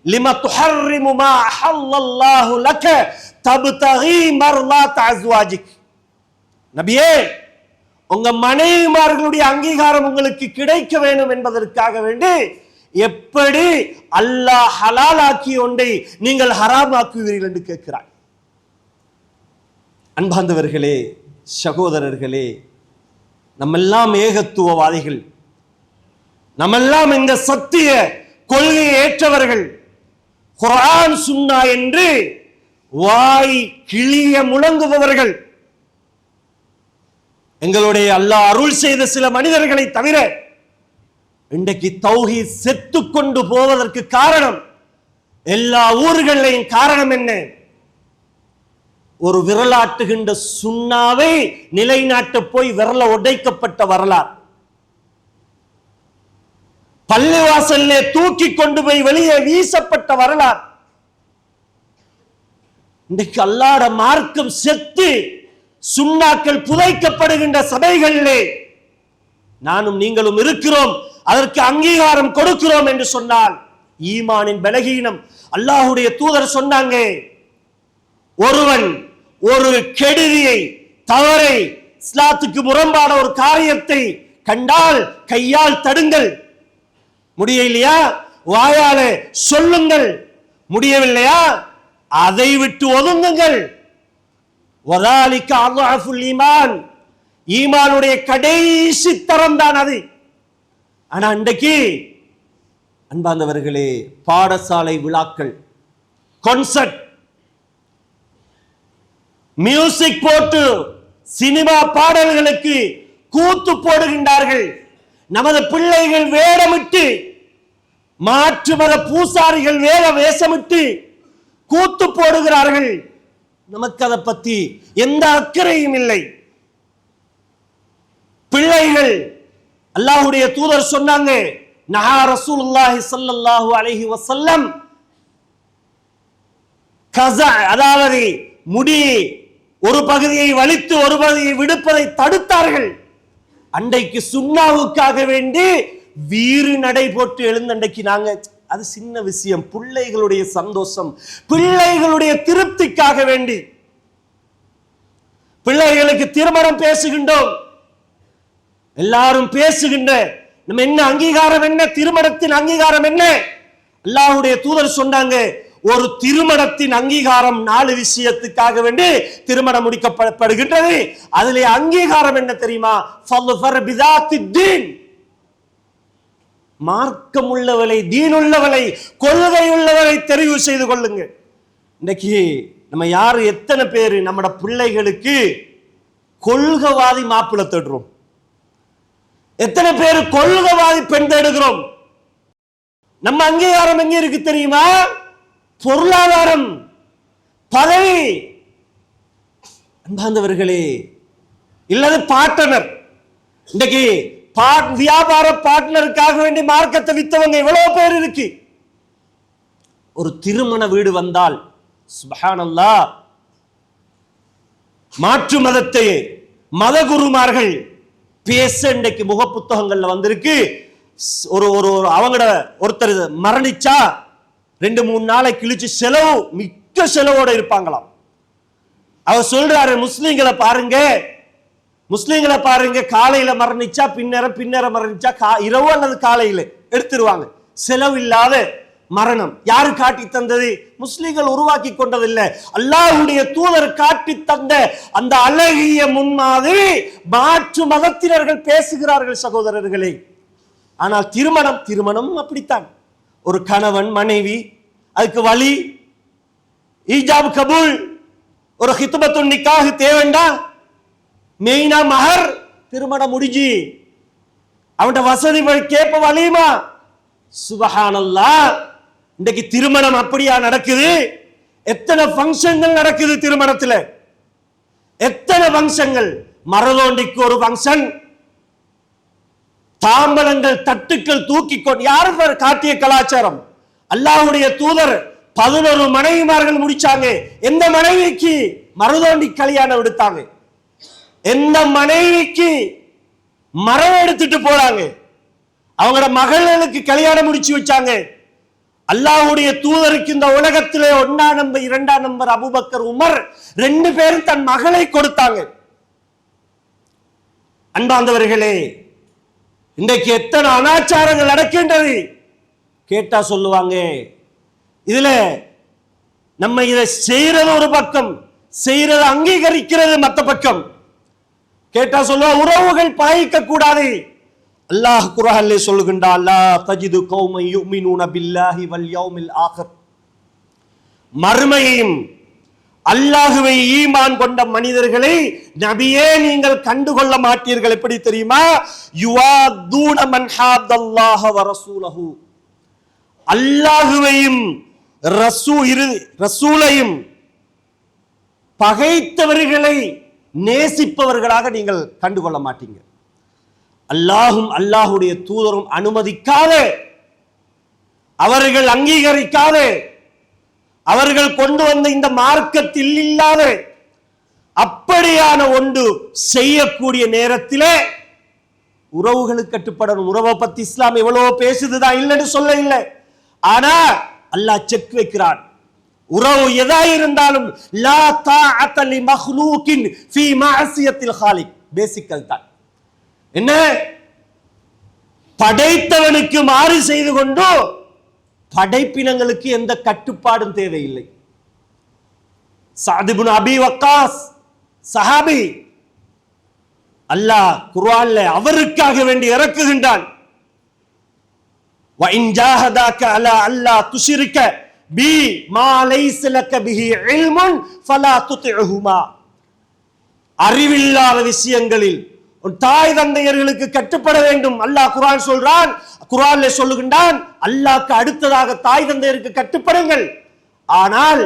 Speaker 2: லிம துஹர்ரிமு மா அஹல்லல்லாஹு லக தப்தகி மர்லாத் அஸ்வாஜிக். நபியே, உங்க மனைவிமார்களுடைய அங்கீகாரம் உங்களுக்கு கிடைக்க வேண்டும் என்பதற்காக வேண்டி எப்படி அல்லாஹ் ஹலாலாக்கி ஒன்றை நீங்கள் ஹராமாக்குவீர்கள் என்று கேட்கிறார். அன்பார்ந்தவர்களே, சகோதரர்களே, நம்மெல்லாம் ஏகத்துவவாதிகள், நம்மெல்லாம் இந்த சத்திய கொள்கையை ஏற்றவர்கள். குர்ஆன் சுன்னா என்று வாய் கிளிய முழங்குபவர்கள். எங்களுடைய அல்லாஹ் அருள் செய்த சில மனிதர்களை தவிர இன்றைக்கு தௌஹீத் செத்து கொண்டு போவதற்கு காரணம், எல்லா ஊர்களையும் காரணம் என்ன? ஒரு விரலாட்டுகின்ற சுன்னாவை நிலைநாட்ட போய் விரல உடைக்கப்பட்ட வரலாறு, பள்ளிவாசல்லே தூக்கி கொண்டு போய் வெளியே வீசப்பட்ட வரலாறு. இன்றைக்கு அல்லாஹ்வுடைய மார்க்கம் செத்து சுன்னாக்கள் புதைக்கப்படுகின்ற சபைகளிலே நானும் நீங்களும் இருக்கிறோம், அதற்கு அங்கீகாரம் கொடுக்கிறோம் என்று சொன்னால் ஈமானின் பலகீனம். அல்லாஹ்வுடைய தூதர் சொன்னாங்க, ஒருவன் ஒரு கெடுதியை, தவறை, இஸ்லாத்துக்கு முரண்பான ஒரு காரியத்தை கண்டால் கையால் தடுங்கள், முடியலையா வாயால சொல்லுங்கள், முடியவில்லையா அதை விட்டு ஒதுங்குங்கள். வதாலிக அத்அஃபுல் ஈமான், ஈமானுடைய கடைசி தரம் தான் அது. ஆனா இன்றைக்கு அன்பார்ந்தவர்களே, பாடசாலை விழாக்கள், கான்சர்ட், மியூசிக் போட்டு சினிமா பாடல்களுக்கு கூத்து போடுகின்றார்கள். நமது பிள்ளைகள் வேடமிட்டு, மாற்று மத பூசாரிகள் வேற வேஷமிட்டு கூத்து போடுகிறார்கள். நமக்கு அதை பத்தி எந்த அக்கறையும் இல்லை. பிள்ளைகள், அல்லாஹ்வுடைய தூதர் சொன்னாங்க, நஹா ரசூலுல்லாஹி ஸல்லல்லாஹு அலைஹி வஸல்லம் கஸா, அதாவது முடி ஒரு பகுதியை வலித்து ஒரு பகுதியை விடுப்பதை தடுத்தார்கள். அன்றைக்கு சுன்னாவுக்காக வேண்டி வீறு நடை போட்டு எழுந்தண்டைக்கு நாங்க, அது சின்ன விஷயம், பிள்ளைகளுடைய சந்தோஷம், பிள்ளைகளுடைய திருப்திக்காக வேண்டி பிள்ளைகளுக்கு திருமணம் பேசுகின்றோம், எல்லாரும் பேசுகின்ற நம்ம என்ன அங்கீகாரம் என்ன, திருமணத்தின் அங்கீகாரம் என்ன? அல்லாஹ்வுடைய தூதர் சொன்னாங்க, ஒரு திருமணத்தின் அங்கீகாரம் 4 விஷயத்துக்காக வேண்டி திருமணம் முடிக்கப்படுகின்றது. அதிலே அங்கீகாரம் என்ன தெரியுமா? மார்க்கம் உள்ளவளை, தீன் உள்ளவளை, கொள்கை உள்ளவளை தெரிவு செய்து கொள்ளுங்க. இன்னைக்கு நம்ம யாரு, எத்தனை பேரு நம்மட பிள்ளைகளுக்கு கொள்கைவாதி மாப்பிள்ளை தேடுறோம், எத்தனை பேர் கொள்கைவாதி பெண் தேடுகிறோம். நம்ம அங்கீகாரம் எங்க இருக்கு தெரியுமா? பொருளாதாரம், பதவி. அன்பார்ந்தவர்களே, இல்லது பார்ட்னர். இன்னைக்கு வியாபார பார்ட்னருக்காக வேண்டி மார்க்கத்தை வித்தவங்க எவ்வளவு பேர் இருக்கு. ஒரு திருமண வீடு வந்தால் சுப்ஹானல்லாஹ், மாற்று மதத்தை மத குருமார்கள் பேச இன்றைக்கு முக புத்தகங்கள்ல வந்திருக்கு. ஒரு அவங்களோட ஒருத்தர் மரணிச்சா 2-3 நாளை கிழிச்சு செலவு, மிக்க செலவோட இருப்பாங்களாம். அவர் சொல்றாரு, முஸ்லிம்களை பாருங்க, முஸ்லீம்களை பாருங்க, காலையில மரணிச்சா பின்னர மரணிச்சா இரவு அல்லது காலையில எடுத்துருவாங்க. செலவு இல்லாத மரணம் யாரு காட்டி தந்தது? முஸ்லிம்கள் உருவாக்கி கொண்டதில்லை. அல்லாஹ்வுடைய தூதர் காட்டி தந்த அந்த அழகிய முன்மாதிரி மாற்று மதத்தினர்கள் பேசுகிறார்கள் சகோதரர்களே. ஆனால் திருமணம் அப்படித்தான். ஒரு கணவன் மனைவி, அதுக்கு வழி, ஈஜாப் கபூல், ஒரு ஹித்பத்துன் நிக்காஹ் தேவைண்டா, மெயினா மஹர், திருமணம் முடிஞ்சு அவன் வசதி கேட்ப வலியுமா? சுபஹானல்லாஹ். இன்றைக்கு திருமணம் அப்படியா நடக்குது? எத்தனை ஃபங்க்ஷன்கள் நடக்குது திருமணத்துல, எத்தனை ஃபங்க்ஷன்கள். மரதோண்டிக்கு ஒரு ஃபங்க்ஷன், தாம்பலங்கள் தட்டுக்கள் தூக்கி கொண்டு, யாரு காட்டிய கலாச்சாரம்? அல்லாஹ்வுடைய தூதர் 11 மனைவிமார்கள் முடிச்சாங்க. எந்த மனைவிக்கு மரதோண்டி கல்யாணம் எடுத்தாங்க? எந்த மனைவிக்கு மரம் எடுத்துட்டு போறாங்க? அவங்களோட மகளுக்கு கல்யாணம் முடிச்சு வச்சாங்க. அல்லாஹ்வுடைய தூதருக்கு இந்த உலகத்திலே 1ஆம் நம்பர் 2ஆம் நம்பர் அபூபக்கர் உமர் 2 பேரும் தன் மகளை கொடுத்தாங்க. அன்பார்ந்தவர்களே, இன்றைக்கு எத்தனை அனாச்சாரங்கள் நடக்கின்றது கேட்டா சொல்லுவாங்க. இதுல நம்ம இதை செய்யறது ஒரு பக்கம், செய்யறது அங்கீகரிக்கிறது மற்ற பக்கம். கேட்டா சொல்லுவா உறவுகள் பாய்க்க கூடாது. அல்லாஹ் குர்ஆனிலே சொல்லுகின்றான், லா தஜிது கௌமன் யுமினூன பில்லாஹி வல் யௌமில் ஆகிர். மறுமையையும் அல்லாஹுவை ஈமான் கொண்ட மனிதர்களை நபியே நீங்கள் கண்டுகொள்ள மாட்டீர்கள். எப்படி தெரியுமா? யுவாதூன மன் ஹாதல்லாஹ வ ரசூலஹு. அல்லாஹுவையும் ரசூலையும் பகைத்தவர்களை நேசிப்பவர்களாக நீங்கள் கண்டுகொள்ள மாட்டீங்க. அல்லாஹும் அல்லாஹுடைய தூதரும் அனுமதிக்காத, அவர்கள் அங்கீகரிக்காத, அவர்கள் கொண்டு வந்த இந்த மார்க்கத்தில் இல்லாத அப்படியான ஒன்று செய்யக்கூடிய நேரத்திலே உறவுகளுக்கு கட்டுப்படணும். உறவை பத்தி இஸ்லாம் எவ்வளவு பேசுதுதான், இல்லைன்னு சொல்ல இல்லை. ஆனா அல்லாஹ் செக் வைக்கிறான். உறவு எதா இருந்தாலும் லா தாஅத லி மக்லூகின் ஃபீ மஅசியத்தில் காலிக். பேசிக்கல் தான் என்ன? படைத்தவனுக்கு மாறு செய்து கொண்டு படைப்பினங்களுக்கு எந்த கட்டுப்பாடும் தேவையில்லை. சஅத் இப்னு அபி வக்காஸ் சஹாபி, அல்லாஹ் குர்ஆன்ல அவருக்காக வேண்டி இறக்குகின்றான். வ இன் ஜாஹதாக அலா அல்லா துஷ்ரிக பி மா லைஸ லக பிஹி இல்முன் ஃபலா துதிஹுமா. அறிவில்லாத விஷயங்களில் உன் தாய் தந்தையர்களுக்கு கட்டுப்பட வேண்டும். அல்லாஹ் குர்ஆன் சொல்றான், குர்ஆன்ல சொல்லுகின்றான், அல்லாஹ்க்கு அடுத்ததாக தாய் தந்தையருக்கு கட்டுப்படுங்கள். ஆனால்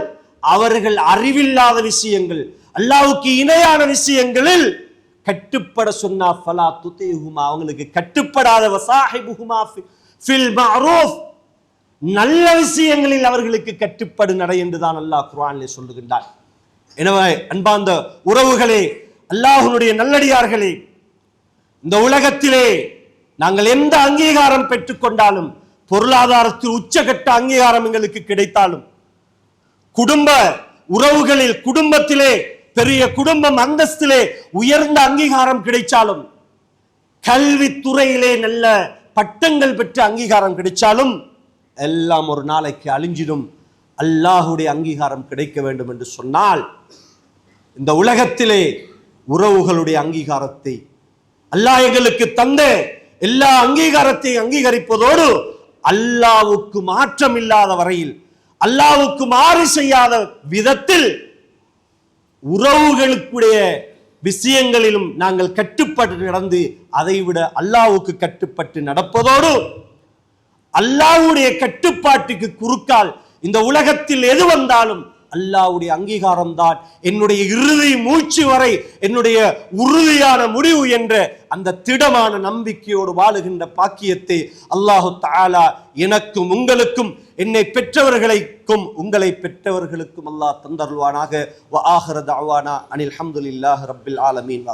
Speaker 2: அவர்கள் அறிவில்லாத விஷயங்கள், அல்லாஹ்வுக்கு இணையான விஷயங்களில் கட்டுப்பட சொன்னா ஃபலா துதிஹுமா, அவங்களுக்கு கட்டுப்படாத. வசாஹிபுஹுமா ஃபில் மஅரூஃப், நல்ல விஷயங்களில் அவர்களுக்கு கட்டுப்படு நடை என்றுதான் அல்லாஹ் குர்ஆனிலே சொல்லுகின்றான். எனவே அன்பார்ந்த உறவுகளே, அல்லாஹ்வுடைய நல்லடியார்களே, இந்த உலகத்திலே நாங்கள் எந்த அங்கீகாரம் பெற்றுக்கொண்டாலும், பொருளாதாரத்தில் உச்சகட்ட அங்கீகாரம் எங்களுக்கு கிடைத்தாலும், குடும்ப உறவுகளில் குடும்பத்திலே பெரிய குடும்பம் அந்தஸ்திலே உயர்ந்த அங்கீகாரம் கிடைச்சாலும், கல்வித்துறையிலே நல்ல பட்டங்கள் பெற்ற அங்கீகாரம் கிடைச்சாலும் எல்லாம் ஒரு நாளைக்கு அழிஞ்சிடும். அல்லாஹ்வுடைய அங்கீகாரம் கிடைக்க வேண்டும் என்று சொன்னால் இந்த உலகத்திலே உறவுகளுடைய அங்கீகாரத்தை அல்லாஹ் எங்களுக்கு தந்த எல்லா அங்கீகாரத்தையும் அங்கீகரிப்பதோடு அல்லாஹ்வுக்கு மாற்றம் இல்லாத வரையில், அல்லாஹ்வுக்கு மாறு செய்யாத விதத்தில் உறவுகளுக்குடைய விஷயங்களிலும் நாங்கள் கட்டுப்பட்டு நடந்து அதைவிட அல்லாஹ்வுக்கு கட்டுப்பட்டு நடப்பதோடு அல்லாஹ்வுடைய கட்டுப்பாட்டுக்கு குறுக்கால் இந்த உலகத்தில் எது வந்தாலும் அல்லாஹ்வுடைய அங்கீகாரம் தான் என்னுடைய இறுதி மூச்சு வரை என்னுடைய உறுதியான முடிவு என்ற அந்த திடமான நம்பிக்கையோடு வாழுகின்ற பாக்கியத்தை அல்லாஹு தஆலா எனக்கும் உங்களுக்கும், என்னை பெற்றவர்களுக்கும் உங்களை பெற்றவர்களுக்கும் அல்லாஹ் தந்தருள்வானாக. வ ஆகிரு தஅவானா அனில் ஹம்துலில்லாஹி ரப்பில் ஆலமீன்.